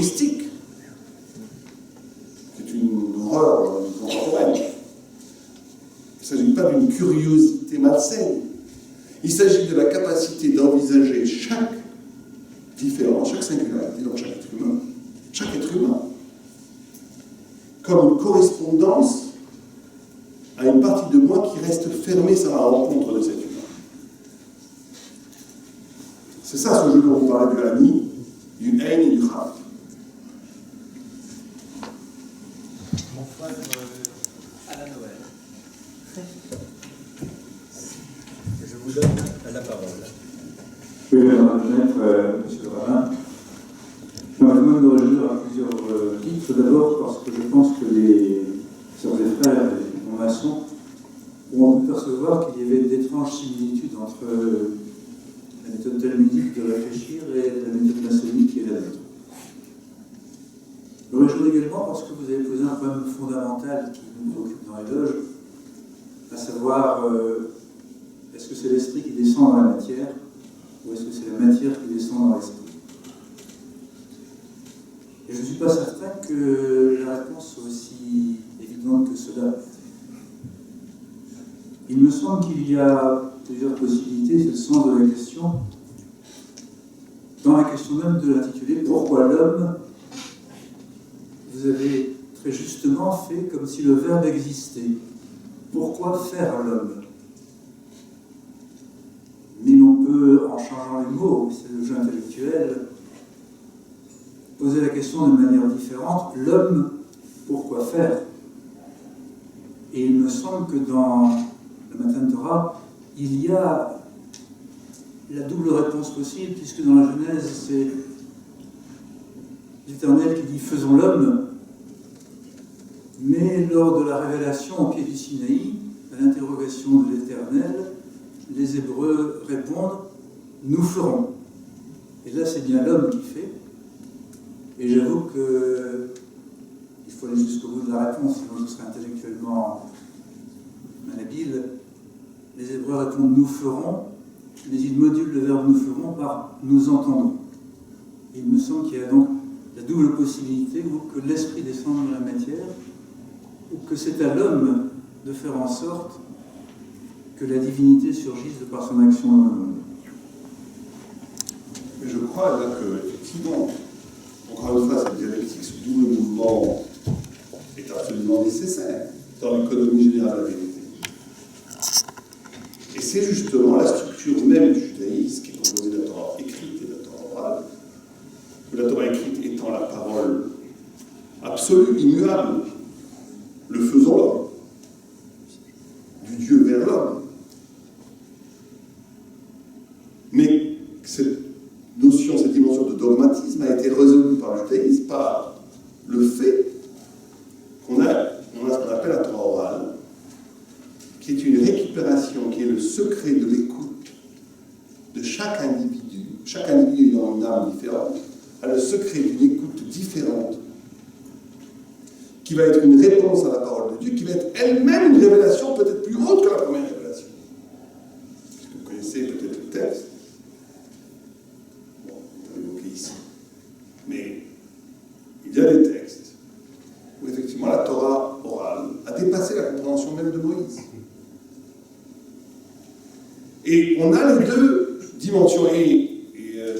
mystique. C'est une horreur contemporaine. Il ne s'agit pas d'une curiosité malsaine. Il s'agit de la capacité d'envisager chaque différence, chaque singularité, donc chaque être humain, comme une correspondance à une partie de moi qui reste fermée sur la rencontre de cet humain. C'est ça ce jeu dont on parlait du Hani, du Ein et du Chab. Mon frère Alain Noël. Je vous donne la parole. Oui, Madame Maître, Monsieur le Rabbin. Je me réjouir à plusieurs titres. D'abord parce que je pense que les sœurs et frères et maçons ont pu percevoir qu'il y avait d'étranges similitudes entre la méthode talmudique de réfléchir et la méthode maçonnique qui est la nôtre. Je me réjouis également parce que vous avez posé un problème fondamental qui nous préoccupe dans les loges, à savoir est-ce que c'est l'esprit qui descend dans la matière ou est-ce que c'est la matière qui descend dans l'esprit? Et je ne suis pas certain que la réponse soit aussi évidente que cela. Il me semble qu'il y a plusieurs possibilités, c'est le sens de la question. Dans la question même de l'intitulé « Pourquoi l'homme ?», vous avez très justement fait comme si le verbe existait. Pourquoi faire l'homme? Mais on peut, en changeant les mots, c'est le jeu intellectuel, poser la question de manière différente. L'homme, pourquoi faire? Et il me semble que dans le Matan Torah, il y a la double réponse possible, puisque dans la Genèse, c'est l'Éternel qui dit « faisons l'homme », mais lors de la révélation au pied du Sinaï, à l'interrogation de l'Éternel, les Hébreux répondent « nous ferons ». Et là, c'est bien l'homme qui fait. Et j'avoue qu'il faut aller jusqu'au bout de la réponse, sinon ce serait intellectuellement malhabile. Les Hébreux répondent « nous ferons », mais ils modulent le verbe « nous ferons » par « nous entendons ». Il me semble qu'il y a donc la double possibilité que l'esprit descende dans la matière, ou que c'est à l'homme de faire en sorte que la divinité surgisse de par son action dans le monde. Mais je crois là que, effectivement, encore une fois, cette dialectique, ce double mouvement est absolument nécessaire dans l'économie générale de la vérité. Et c'est justement la structure même du judaïsme qui est composée de la Torah écrite et de la Torah orale, que la Torah écrite étant la parole absolue, immuable, le faisant l'homme, du Dieu vers l'homme. Mais cette notion, cette dimension de dogmatisme a été résolue par le judaïsme par le fait qu'on a ce qu'on appelle la Torah orale, qui est une récupération, qui est le secret de l'écoute de chaque individu ayant une âme différente, a le secret d'une écoute différente, qui va être une réponse à la parole de Dieu, qui va être elle-même une révélation peut-être plus haute que la première révélation. Puisque vous connaissez peut-être le texte. Bon, on va l'évoquer ici. Mais il y a des textes où effectivement la Torah orale a dépassé la compréhension même de Moïse. Et on a les deux dimensions. Et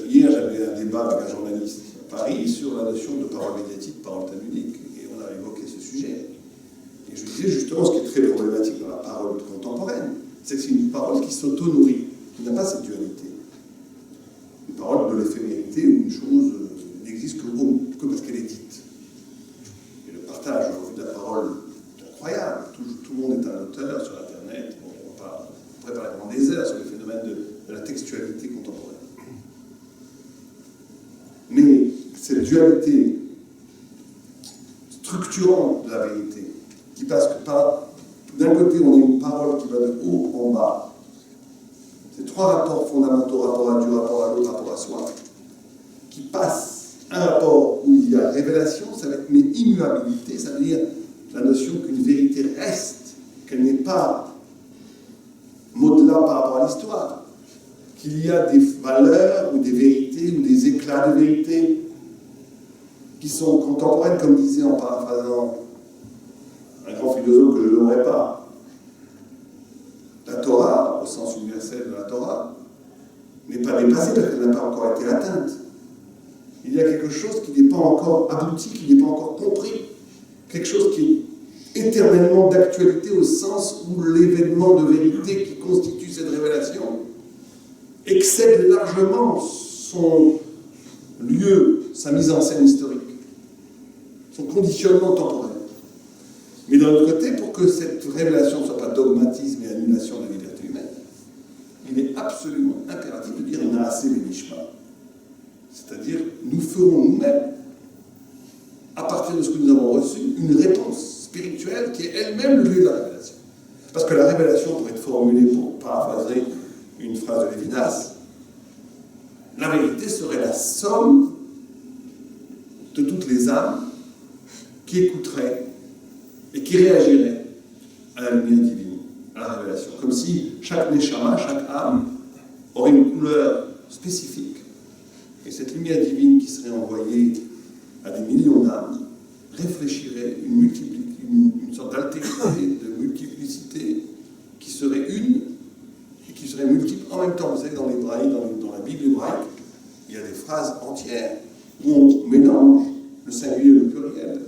hier, j'avais un débat avec un journaliste à Paris sur la notion de parole médiatique, parole talmudique. Et on a évoqué ce sujet. Et je disais justement, ce qui est très problématique dans la parole contemporaine, c'est que c'est une parole qui s'auto-nourrit, qui n'a pas cette dualité. Une parole de l'éphémérité où une chose n'existe que parce qu'elle est dite. Et le partage aujourd'hui de la parole est incroyable. Tout le monde est un auteur sur Internet. Bon, on pourrait parler pendant des heures sur le phénomène de la textualité contemporaine. Mais cette dualité structurante de la vérité, qui passe que par, d'un côté, on a une parole qui va de haut en bas. C'est trois rapports fondamentaux, rapport à Dieu, rapport à l'autre, rapport à soi, qui passent un rapport où il y a révélation, ça va être mais immuabilité, ça veut dire la notion qu'une vérité reste, qu'elle n'est pas modelée par rapport à l'histoire, qu'il y a des valeurs ou des vérités ou des éclats de vérité qui sont contemporaines, comme disait en paraphrasant un grand philosophe que je ne nommerai pas. La Torah, au sens universel de la Torah, n'est pas dépassée parce qu'elle n'a pas encore été atteinte. Il y a quelque chose qui n'est pas encore abouti, qui n'est pas encore compris. Quelque chose qui est éternellement d'actualité au sens où l'événement de vérité qui constitue cette révélation excède largement son lieu, sa mise en scène historique, son conditionnement temporel. Mais d'un autre côté, pour que cette révélation ne soit pas dogmatisme et annulation de la liberté humaine, il est absolument impératif de dire Naaseh Benishma. C'est-à-dire, nous ferons nous-mêmes, à partir de ce que nous avons reçu, une réponse spirituelle qui est elle-même le lieu de la révélation. Parce que la révélation, pour être formulée, pour paraphraser une phrase de Lévinas, la vérité serait la somme de toutes les âmes qui écouteraient et qui réagiraient à la lumière divine, à la révélation. Comme si chaque neshama, chaque âme, aurait une couleur spécifique. Et cette lumière divine qui serait envoyée à des millions d'âmes réfléchirait une sorte d'altérité, de multiplicité qui serait une et qui serait multiple en même temps. Vous savez, dans l'hébraïque, dans la Bible hébraïque, il y a des phrases entières où on mélange le singulier et le pluriel.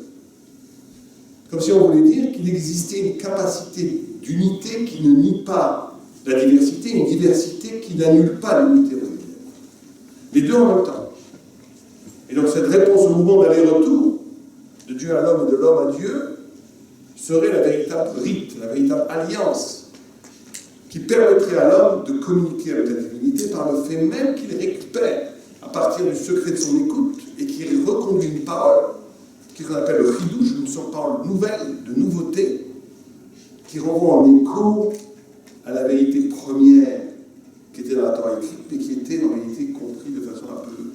Comme si on voulait dire qu'il existait une capacité d'unité qui ne nie pas la diversité, une diversité qui n'annule pas l'unité originelle. Les deux en même temps. Et donc cette réponse au mouvement d'aller-retour de Dieu à l'homme et de l'homme à Dieu serait la véritable rite, la véritable alliance qui permettrait à l'homme de communiquer avec la divinité par le fait même qu'il récupère à partir du secret de son écoute et qu'il reconduit une parole qu'on appelle le chidouche, une parole nouvelle, de nouveauté, qui renvoie en écho à la vérité première qui était dans la Torah écrite, mais qui était en réalité comprise de façon un peu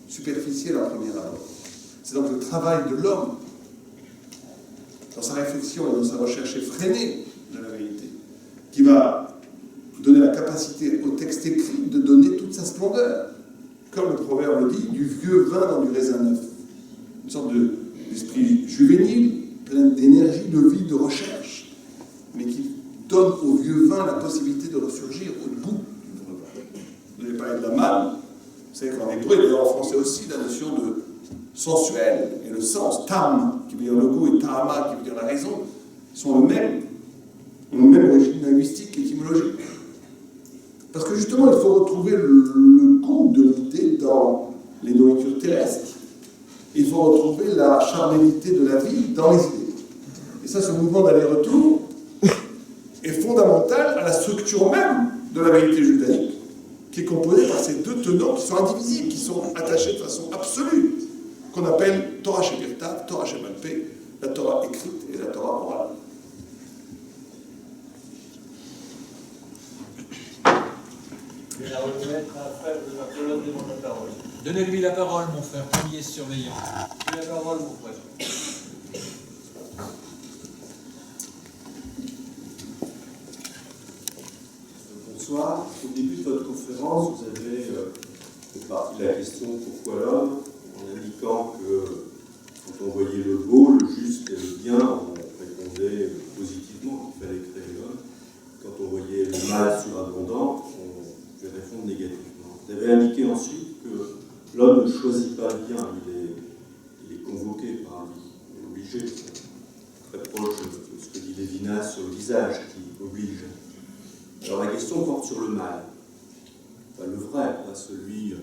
superficielle en premier abord. C'est donc le travail de l'homme, dans sa réflexion et dans sa recherche effrénée de la vérité, qui va donner la capacité au texte écrit de donner toute sa splendeur. Comme le proverbe le dit, du vieux vin dans du raisin neuf. Une sorte d'esprit juvénile, plein d'énergie, de vie, de recherche, mais qui donne au vieux vin la possibilité de ressurgir au bout du repas. Vous avez parlé de la manne. Vous savez qu'en hébreu, et d'ailleurs en français aussi, la notion de sensuel et le sens, tam, qui veut dire le goût, et tahama, qui veut dire la raison, sont le même, ont la même origine linguistique et étymologique. Parce que justement, il faut retrouver le goût de l'idée dans les nourritures terrestres. Il faut retrouver la charnalité de la vie dans les idées. Et ça, ce mouvement d'aller-retour est fondamental à la structure même de la vérité judaïque, qui est composée par ces deux tenants qui sont indivisibles, qui sont attachés de façon absolue, qu'on appelle Torah Shebirtav, Torah Shebalpeh, la Torah écrite et la Torah orale. Je vais la remettre à frère de la colonne devant la parole. Donnez-lui la parole, mon frère, premier surveillant. La parole, mon frère. Bonsoir. Au début de votre conférence, vous avez fait partie de la question pourquoi l'homme, en indiquant que quand on voyait le beau, le juste et le bien, on répondait positivement qu'il fallait créer l'homme. Quand on voyait le mal surabondant, on devait répondre négativement. Vous avez indiqué ensuite que l'homme ne choisit pas le bien, il est convoqué par lui, il est obligé. Très proche de ce que dit Lévinas sur le visage qui oblige. Alors la question porte sur le mal. Pas le vrai, pas celui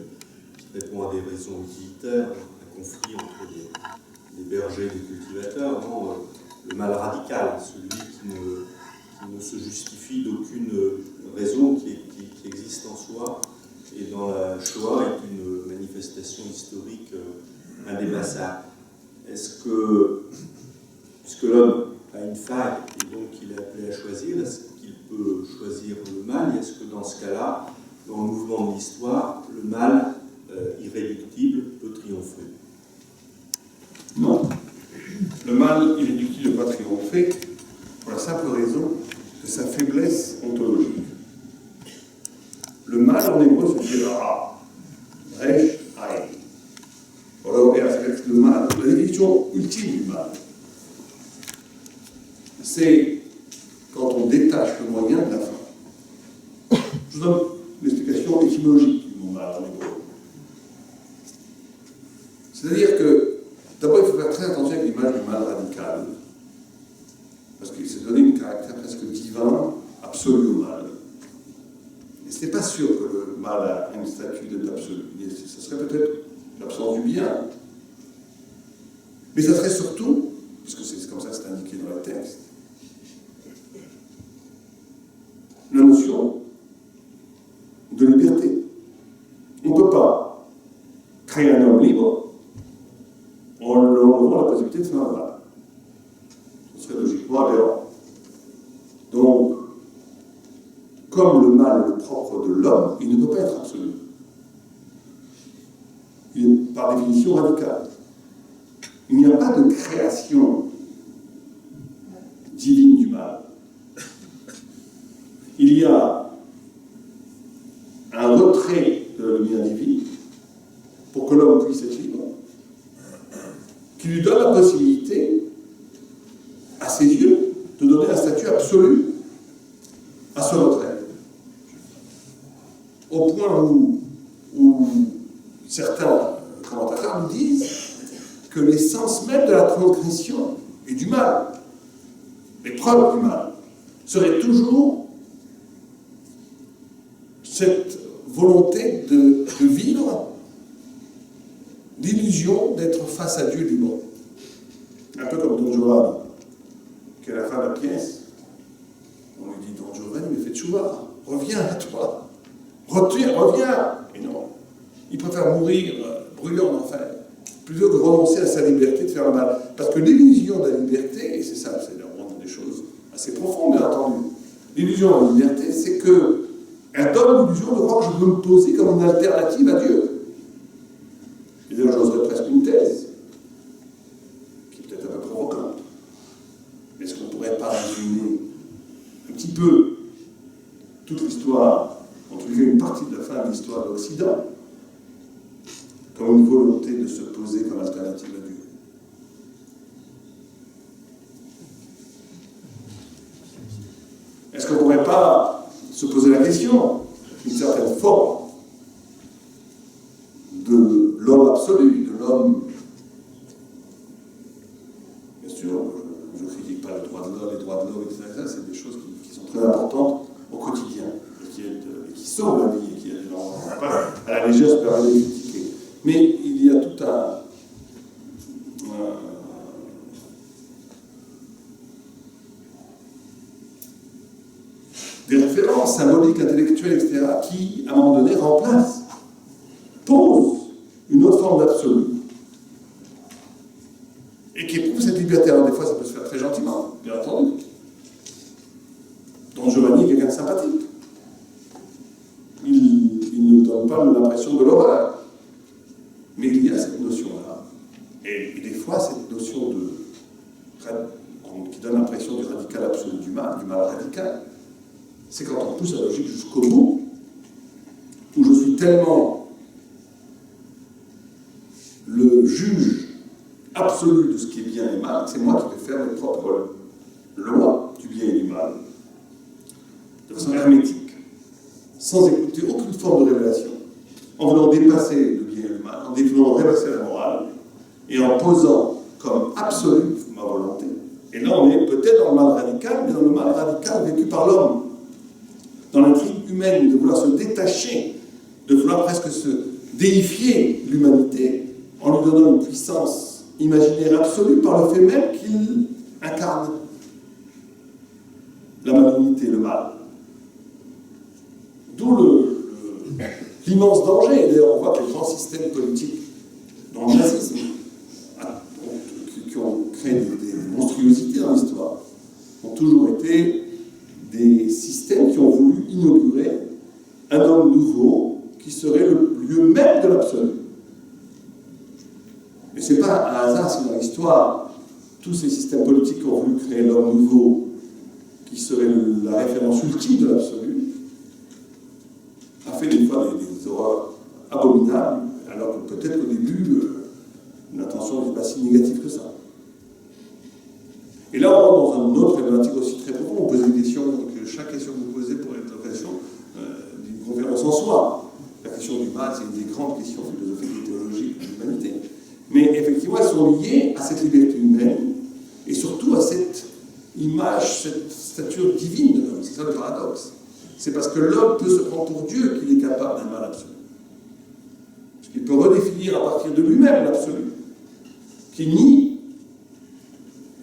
qui répond à des raisons utilitaires, un conflit entre les bergers et les cultivateurs, non, le mal radical, celui qui ne se justifie d'aucune raison qui existe en soi, et dans la Shoah est une manifestation historique indépassable. Est-ce que, puisque l'homme a une faille, et donc il est appelé à choisir, est-ce qu'il peut choisir le mal, et est-ce que dans ce cas-là, dans le mouvement de l'histoire, le mal irréductible peut triompher? Non. Le mal irréductible ne peut pas triompher pour la simple raison de sa faiblesse ontologique. Le mal en hébreu se dit ra, resh, aïe. Alors, le mal définition ultime du mal, c'est quand on détache le moyen de la fin. Je vous donne l'explication étymologique du mot mal en hébreu. C'est-à-dire que, d'abord, il faut faire très attention avec l'image du mal radical, parce qu'il s'est donné un caractère presque divin, absolu au mal. Et ce n'est pas sûr que le mal a une statue d'absolu. Ce serait peut-être l'absence du bien. Mais ça serait surtout, puisque c'est comme ça que c'est indiqué dans le texte, la notion de liberté. On ne peut pas créer un homme libre en lui enlevant la possibilité de faire un mal. Ce serait logiquement aberrant. Donc, comme le mal est le propre de l'homme, il ne peut pas être absolu. Il est par définition radical. Il n'y a pas de création divine du mal. Il y a un retrait de la lumière divine pour que l'homme puisse être libre, qui lui donne la possibilité, à ses yeux, de donner un statut absolu à ce retrait. Au point où certains commentateurs nous disent que l'essence même de la transgression et du mal, l'épreuve du mal, serait toujours cette volonté de vivre l'illusion d'être face à Dieu libre. Un peu comme Don Giovanni, qui à la fin de la pièce, on lui dit Don Giovanni, mais fais tchouva, reviens à toi, reviens. Et non, il préfère mourir brûlé en enfer, plutôt que de renoncer à sa liberté de faire le mal. Parce que l'illusion de la liberté, et c'est ça, c'est vraiment des choses assez profondes, bien entendu, l'illusion de la liberté, c'est qu'elle donne l'illusion de croire que je peux me poser comme une alternative à Dieu. Et d'ailleurs, j'oserais presque une thèse, qui est peut-être un peu provocante. Mais est-ce qu'on ne pourrait pas résumer un petit peu toute l'histoire, en tout cas une partie de la fin de l'histoire de l'Occident, comme une volonté de se poser comme alternative à Dieu? Est-ce qu'on ne pourrait pas se poser la question d'une certaine forme de l'homme absolu, de l'homme... Bien sûr, je ne critique pas les droits de l'homme, etc. C'est des choses qui sont très importantes au quotidien, et qui sauvent la vie, et qui n'ont pas à la légère se permet de les critiquer. Mais il y a tout des références symboliques, intellectuelles, etc., qui, à un moment donné, posent une autre forme d'absolu. Et qui éprouvent cette liberté. Alors, des fois, ça peut se faire très gentiment, bien entendu. Don Giovanni est quelqu'un de sympathique. Il ne donne pas l'impression de l'horreur. Mais il y a cette notion-là. Et des fois, cette notion qui donne l'impression du radical absolu du mal radical, c'est quand on pousse la logique jusqu'au bout, où je suis tellement le juge absolu de ce qui est bien et mal, c'est moi qui vais faire mes propres lois du bien et du mal, de façon hermétique, sans écouter aucune forme de révélation, en voulant dépasser le bien et le mal, en voulant réverser la morale, et en posant comme absolu ma volonté. Et là, on est peut-être dans le mal radical, mais dans le mal radical vécu par l'homme. Dans l'intrigue humaine, de vouloir se détacher, de vouloir presque se déifier l'humanité, en lui donnant une puissance imaginaire absolue par le fait même qu'il incarne la malignité, le mal. D'où l'immense danger. Et d'ailleurs, on voit que les grands systèmes politiques dans le nazisme, qui ont créé des monstruosités dans l'histoire, ont toujours été des systèmes qui ont voulu inaugurer un homme nouveau qui serait le lieu même de l'absolu. Et ce n'est pas un hasard si dans l'histoire, tous ces systèmes politiques qui ont voulu créer l'homme nouveau, qui serait la référence ultime de l'absolu, a fait des fois des horreurs abominables, alors que peut-être qu'au début, l'intention n'est pas si négative que ça. dans une autre problématique aussi très profonde. On pose des questions, que chaque question que vous posez pourrait être l'occasion d'une conférence en soi. La question du mal, c'est une des grandes questions philosophiques et théologiques de l'humanité. Mais effectivement, elles sont liées à cette liberté humaine et surtout à cette image, cette stature divine de l'homme. C'est ça le paradoxe. C'est parce que l'homme peut se prendre pour Dieu qu'il est capable d'un mal absolu. Parce qu'il peut redéfinir à partir de lui-même l'absolu, qui nie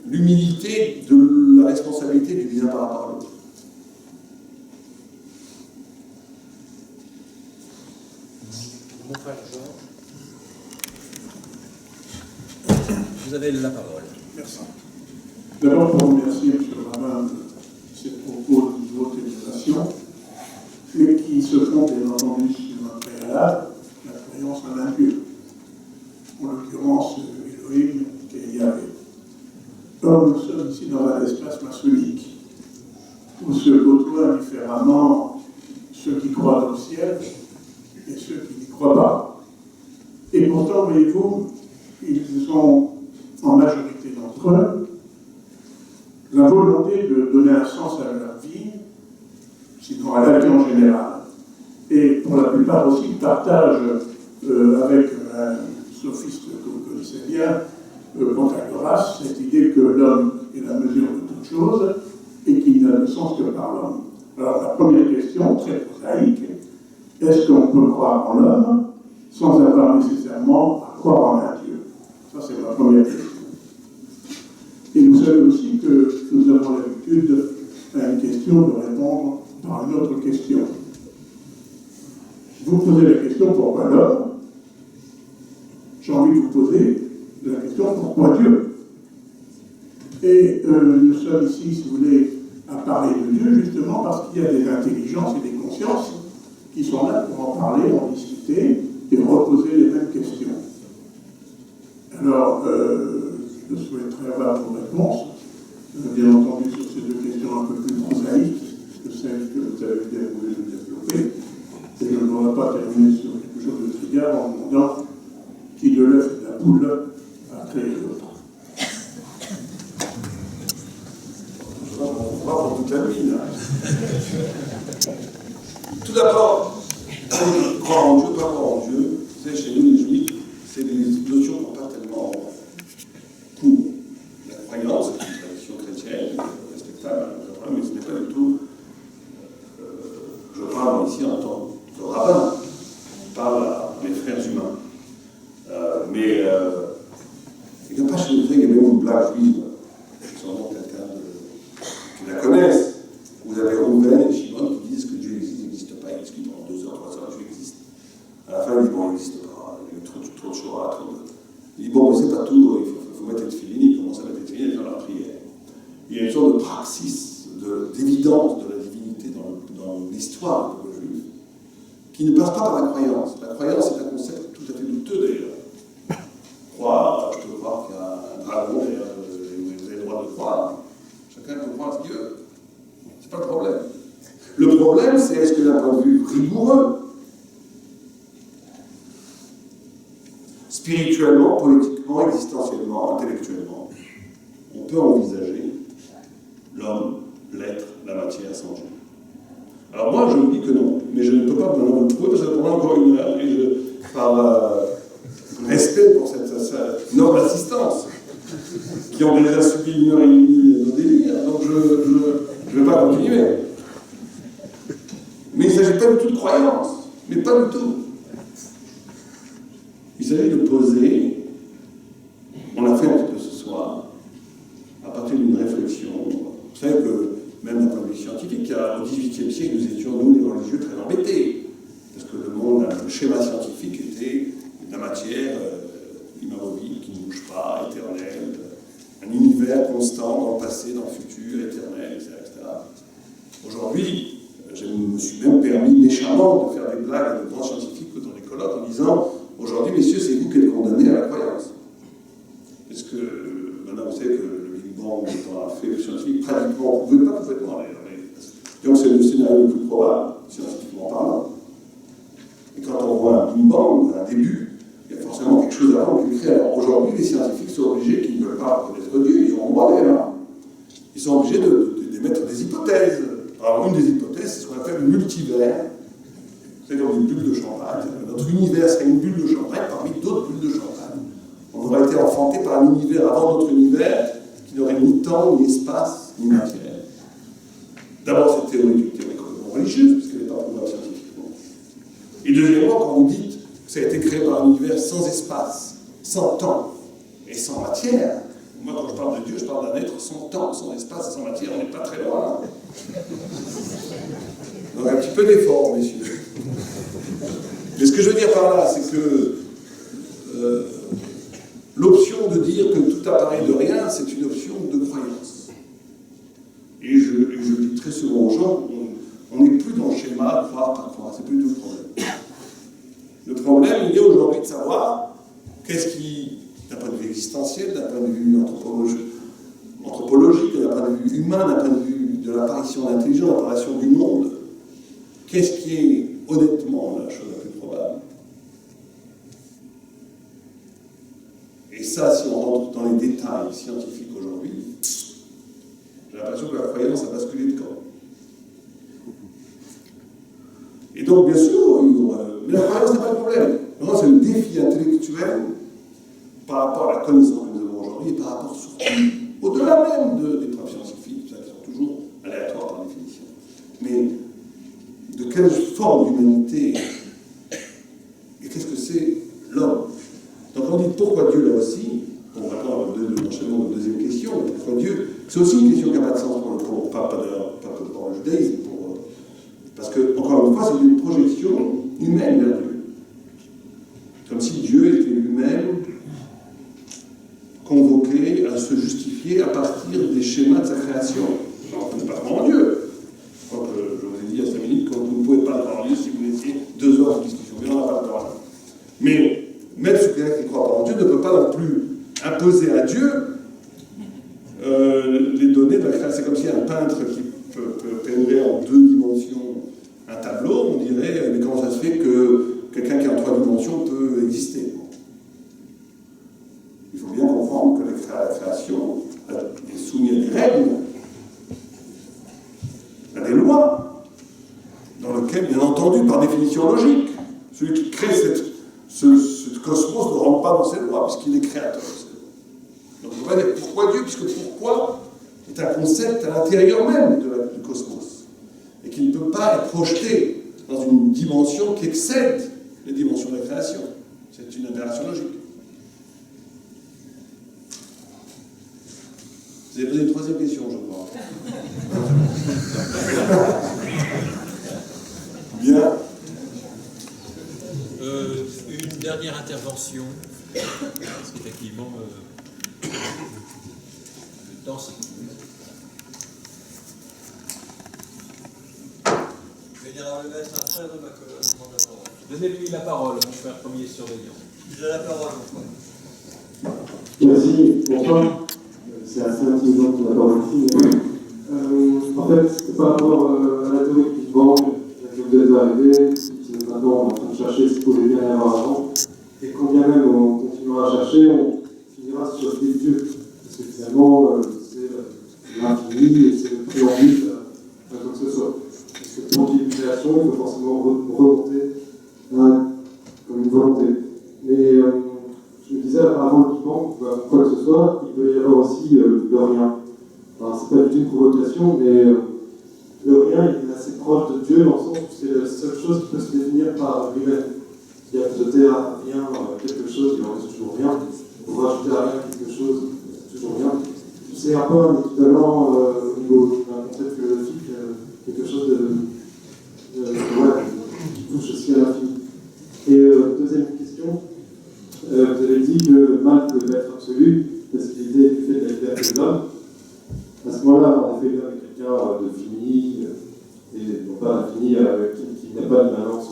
l'humilité de la responsabilité du bien par rapport à l'autre. Mon frère Georges. Vous avez la parole. Merci. D'abord, pour remercier M. Rabin de ses propos de haute élévation, mais qui se font bien entendu sur un préalable, la croyance en un Dieu, en l'occurrence Elohim et Yahvé. Or, nous sommes ici dans un espace maçonnique, où se côtoient différemment ceux qui croient dans le ciel et ceux qui n'y croient pas. Et pourtant, voyez-vous, ils ont en majorité d'entre eux la volonté de donner un sens à leur vie, sinon à la vie en général. Et pour la plupart aussi, ils partagent avec un sophiste que vous connaissez bien, Pythagoras, cette idée que l'homme est la mesure de toute chose et qu'il n'a de sens que par l'homme. Alors la première question, très prosaïque, est-ce qu'on peut croire en l'homme sans avoir nécessairement à croire en un Dieu? Ça, c'est ma première question. Et vous savez aussi que nous avons l'habitude à une question de répondre par une autre question. Vous posez la question pourquoi l'homme? J'ai envie de vous poser la question pourquoi Dieu? Et nous sommes ici, si vous voulez, à parler de Dieu justement parce qu'il y a des intelligences et des consciences qui sont là pour en parler, en discuter et reposer les mêmes questions. Alors, je souhaiterais avoir vos réponses, bien entendu sur ces deux questions un peu plus prosaïques que celles que vous avez bien voulu développer. Et je ne voudrais pas terminer sur quelque chose de trivial en demandant qui de l'œuf et de la poule a créé l'autre. On va pour toute la nuit, là. Tout d'abord, croire en Dieu, pas croire en Dieu, vous savez, chez nous, les Juifs, c'est des notions qu'on pas tellement court. La croyance, c'est une tradition chrétienne, respectable, mais ce n'est pas du tout. Je parle ici en tant que rabbin, je parle à mes frères humains. Il n'y a pas chez les frères, il y a même une blague juive, sûrement quelqu'un qui la connaisse. Vous avez Rouven et Shimon qui disent que Dieu n'existe pas, il discute pendant 2 heures, 3 heures, Dieu existe. À la fin, il dit bon, il n'existe pas, il y a eu trop de choses, il dit bon, mais c'est pas tout, il faut mettre les tefilines, il commence à mettre les tefilines et faire la prière. Il y a une sorte de praxis, d'évidence de la divinité dans l'histoire du peuple juif, qui ne passe pas par la croyance. La croyance est un concept tout à fait douteux d'ailleurs. Croire, je peux croire qu'il y a un dragon et vous avez le droit de croire. Chacun peut croire ce qu'il veut. C'est pas le problème. Le problème, c'est est-ce que d'un point de vue rigoureux, spirituellement, politiquement, existentiellement, intellectuellement, on peut envisager l'homme, l'être, la matière sans Dieu. Alors moi, je vous dis que non, mais je ne peux pas maintenant vous le prouver parce que ça prendra encore 1 heure et par respect pour cette noble assistance qui ont déjà subi 1 heure et demie de délire, donc je ne vais pas continuer. Mais il ne s'agit pas du tout de croyance, mais pas du tout. Il s'agit de poser, on l'a fait un petit peu ce soir, à partir d'une réflexion. Vous savez que même d'un point de vue scientifique, au XVIIIe siècle, nous étions, nous, les religieux, très embêtés. Parce que le schéma scientifique était de la matière immobile, qui ne bouge pas, éternelle, un univers constant dans le passé, dans le futur, éternel, etc. Aujourd'hui, je me suis même permis méchamment de faire des blagues à de grands scientifiques dans les colloques en disant aujourd'hui, messieurs, c'est vous qui êtes condamnés à la croyance. Parce que maintenant, vous savez que le Big Bang étant un fait scientifique, pratiquement, vous ne pouvez pas complètement aller. Donc, c'est le scénario le plus probable, scientifiquement parlant. Et quand on voit un Big Bang, un début, il y a forcément quelque chose avant qui est créé. Alors aujourd'hui, les scientifiques sont obligés, qui ne veulent pas connaître Dieu, ils ont droit d'ailleurs. sont obligés d'émettre des hypothèses. Alors, une des hypothèses, c'est ce qu'on appelle le multivers. C'est comme une bulle de champagne. Notre univers serait une bulle de champagne parmi d'autres bulles de champagne. On aurait été enfanté par un univers avant notre univers qui n'aurait ni temps, ni espace, ni matière. D'abord, cette théorie est une théorie complètement religieuse, puisqu'elle n'est pas prouvable scientifiquement. Et deuxièmement, quand vous dites que ça a été créé par un univers sans espace, sans temps et sans matière, moi, quand je parle de Dieu, je parle d'un être sans temps, sans espace, sans matière, on n'est pas très loin. Donc un petit peu d'effort, messieurs. Mais ce que je veux dire par là, c'est que l'option de dire que tout apparaît de rien, c'est une option de croyance. Et je dis très souvent aux gens, on n'est plus dans le schéma croire par croire, c'est plus tout le problème. Le problème, il est aujourd'hui de savoir qu'est-ce qui, d'un point de vue existentiel, d'un point de vue anthropologique, d'un point de vue humain, d'un point de vue de l'apparition d'intelligence, de l'apparition du monde, qu'est-ce qui est honnêtement la chose la plus probable? Et ça, si on rentre dans les détails scientifiques aujourd'hui, j'ai l'impression que la croyance a basculé de camp. Et donc, bien sûr, mais la croyance n'est pas le problème. Vraiment, c'est le défi intellectuel par rapport à la connaissance que nous avons aujourd'hui et par rapport surtout au-delà même des preuves scientifiques, qui sont toujours aléatoires par définition. Mais de quelle forme d'humanité et qu'est-ce que c'est l'homme? Donc on dit pourquoi Dieu là aussi, on répond à la deuxième question, pourquoi Dieu? C'est aussi une question qui n'a pas de sens pas que pour le judaïsme, parce que, encore une fois, c'est une projection humaine vers Dieu. Comme si Dieu était lui-même convoqué à se justifier à partir des schémas de sa création. Alors, on n'est pas vraiment Dieu. Je crois que je vous ai dit à 5 minutes que vous ne pouvez pas avoir Dieu si vous laissiez 2 heures de discussion. Mais on n'a pas le droit. Mais même ce quelqu'un qui ne croit pas en Dieu ne peut pas non plus imposer à Dieu les données de la création. C'est comme si un peintre qui peut peindre en 2 dimensions un tableau, on dirait, mais comment ça se fait que quelqu'un qui est en 3 dimensions peut exister? Il faut bien comprendre que la création est soumise à des règles, à des lois, dans lesquelles, bien entendu, par définition logique, celui qui crée ce cosmos ne rentre pas dans ces lois, puisqu'il est créateur. Donc on va dire pourquoi Dieu, puisque pourquoi est un concept à l'intérieur même du cosmos, et qui ne peut pas être projeté dans une dimension qui excède les dimensions de la création. C'est une aberration logique. Vous avez posé une 3e question, je crois. Bien. Une dernière intervention, parce qu'effectivement, le temps s'écoule. Général Levesque, un frère de ma colonne, demande la parole. Donnez-lui la parole, mon frère premier surveillant. Il a la parole, mon frère. Merci, bonsoir. C'est assez intimidant de la parole ici. En fait, par rapport à la théorie du Big Bang, que vous êtes arrivé, qui maintenant on est en train de chercher ce qu'il pouvait bien y avoir avant, et quand bien même on continuera à chercher, on finira sur des dieux. Parce que finalement, c'est l'infini et c'est le préambule à quoi que ce soit. Parce que pour qu'il y ait une création, il faut forcément remonter comme une volonté. Mais je me disais, avant le Big Bang, quoi que ce soit, il peut y avoir aussi le rien. Alors, c'est pas du tout une provocation, mais le rien il est assez proche de Dieu dans le sens où c'est la seule chose qui peut se définir par lui-même. C'est-à-dire que jeter à rien quelque chose, il en reste toujours rien. Pour rajouter à rien quelque chose, c'est toujours rien. C'est un peu un équivalent au niveau d'un concept philosophique, quelque chose qui touche aussi à l'infini. Et deuxième question, vous avez dit que le mal peut être absolu, parce qu'il était du fait de la liberté de l'homme. À ce moment-là, en effet, l'homme est quelqu'un de fini, et non pas infini, qui n'a pas l'immanence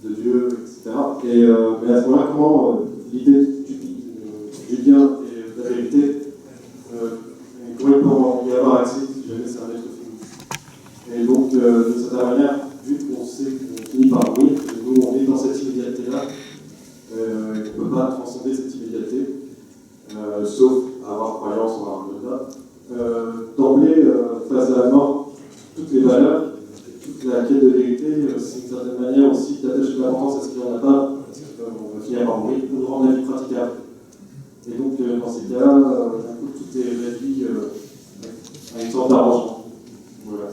de Dieu, etc. Mais à ce moment-là, comment l'idée du bien et de la vérité, comment il peut y avoir accès si jamais c'est un être fini? Et donc, de cette manière, vu qu'on sait qu'on finit par mourir, que nous on est dans cette immédiateté-là, on ne peut pas transcender cette immédiateté, sauf avoir croyance en un résultat. D'emblée, face à la mort toutes les valeurs, toute la quête de vérité, c'est une certaine manière aussi d'attacher de l'importance à ce qu'il n'y en a pas, parce qu'on va finir par mourir, pour nous rendre la vie praticable. Et donc, dans ces cas-là, d'un coup, tout est réduit à une sorte d'arrangement. Voilà.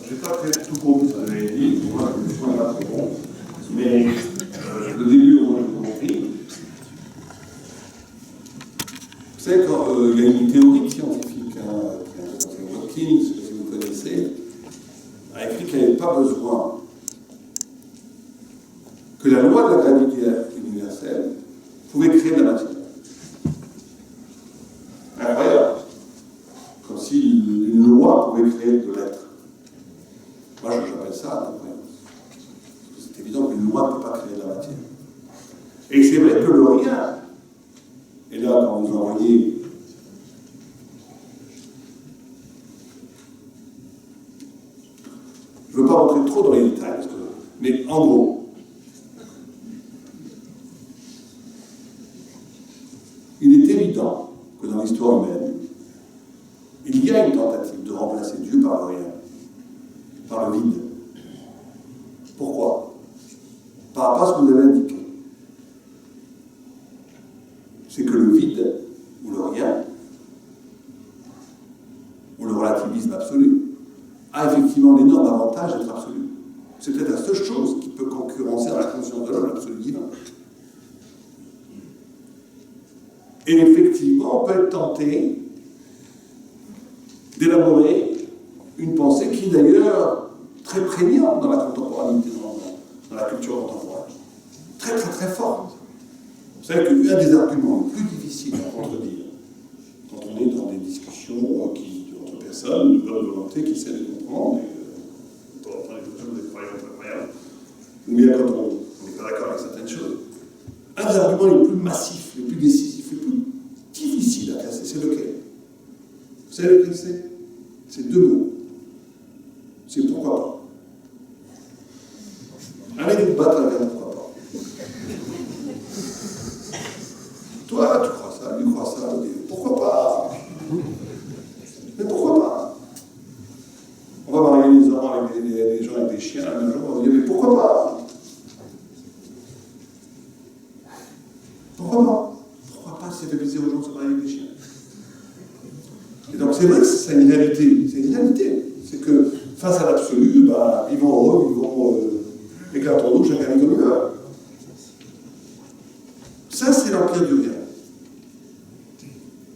Je n'ai pas très tout compris ce que vous avez dit, moi je ne suis pas trop bon, mais le début au moins j'ai compris. Vous savez, quand il y a une théorie scientifique, c'est Watkins, si vous connaissez, a écrit qu'il n'y avait pas besoin que la loi de la gravité universelle pouvait créer de la matière. Incroyable. Comme si une loi pouvait créer de l'être. Moi, j'appelle ça la croyance. C'est évident qu'une loi ne peut pas créer de la matière. Et c'est vrai que le rien, et là, quand vous envoyez je ne veux pas rentrer trop dans les détails, mais en gros, il est évident que dans l'histoire humaine, il y a une tentative de remplacer Dieu par le rien, par le vide. Pourquoi? Par rapport à ce que vous avez indiqué. C'est que le vide, ou le rien, ou le relativisme absolu, a effectivement l'énorme avantage d'être absolu. C'est peut-être la seule chose qui peut concurrencer dans la conscience de l'homme l'absolu divin. Et effectivement, on peut être tenté d'élaborer une pensée qui est d'ailleurs très prégnante dans la contemporanéité, dans la culture contemporaine. Très très très forte. Vous savez qu'un des arguments les plus difficiles à contredire, quand on est dans des discussions entre personnes de bonne volonté qui essaient de comprendre, et on entend des choses des croyances incroyables, ou bien quand on n'est pas d'accord avec certaines choses, un des arguments les plus massifs, les plus décisifs, les plus difficiles à casser, c'est lequel? Vous savez lequel c'est? C'est deux mots. C'est pourquoi pas. Allez vous battre avec un pourquoi pas. Toi, tu crois ça, lui croit ça, pourquoi pas? Mais pourquoi pas? On va marier les enfants avec des gens avec des chiens, un jour, on va dire, mais pourquoi pas? Pourquoi pas? Pourquoi pas si ça fait plaisir aux gens de se marier avec des chiens? Et donc c'est vrai que c'est une réalité, c'est une réalité. C'est que face à l'absolu, bah, vivons heureux, vivons éclatons-nous, chacun vit comme il veut. Ça, c'est l'empire du rien.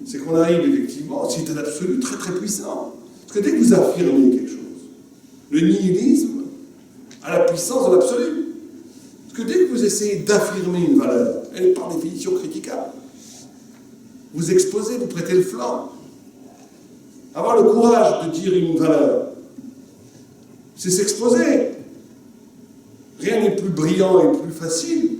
C'est qu'on arrive effectivement, c'est un absolu très très puissant. Parce que dès que vous affirmez quelque chose, le nihilisme a la puissance de l'absolu. Parce que dès que vous essayez d'affirmer une valeur, elle est par définition critiquable. Vous exposez, vous prêtez le flanc. Avoir le courage de dire une valeur, c'est s'exposer. Rien n'est plus brillant et plus facile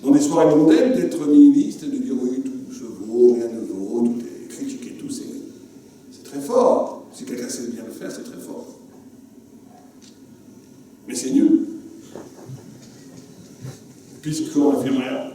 dans des soirées mondaines d'être nihiliste et de dire oui, tout se vaut, rien ne vaut, tout est critiqué, tout c'est très fort. Si quelqu'un sait bien le faire, c'est très fort. Mais c'est nul. Puisqu'on n'affirme rien.